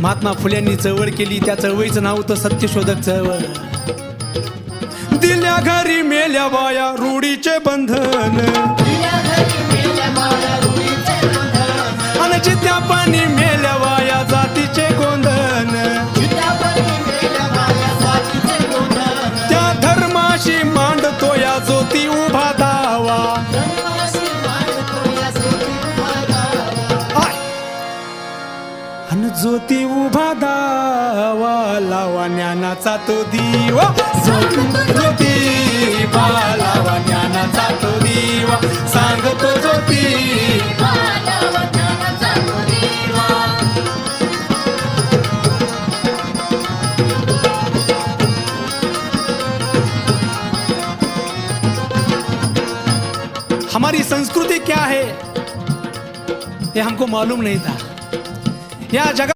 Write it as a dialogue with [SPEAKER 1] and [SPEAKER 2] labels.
[SPEAKER 1] महात्मा फुल्यांनी चळवळ केली, त्या चळवळीचं नाव होतं सत्यशोधक चळवळ. दिल्या घरी मेल्या बाया रूढीचे बंधन, आणि चित्त्या पाणी मेल्या बाया जातीचे गोंधन. त्या धर्माशी मांडतो या ज्योती उभा दावा, अन ज्योती उभा दावा लावा ज्ञानाचा तो दिवा. ज्योती लावा ज्ञानाचा तो दिवा, सांगतो ज्योती. हमारी संस्कृति क्या है ये हमको मालूम नहीं था. या जगह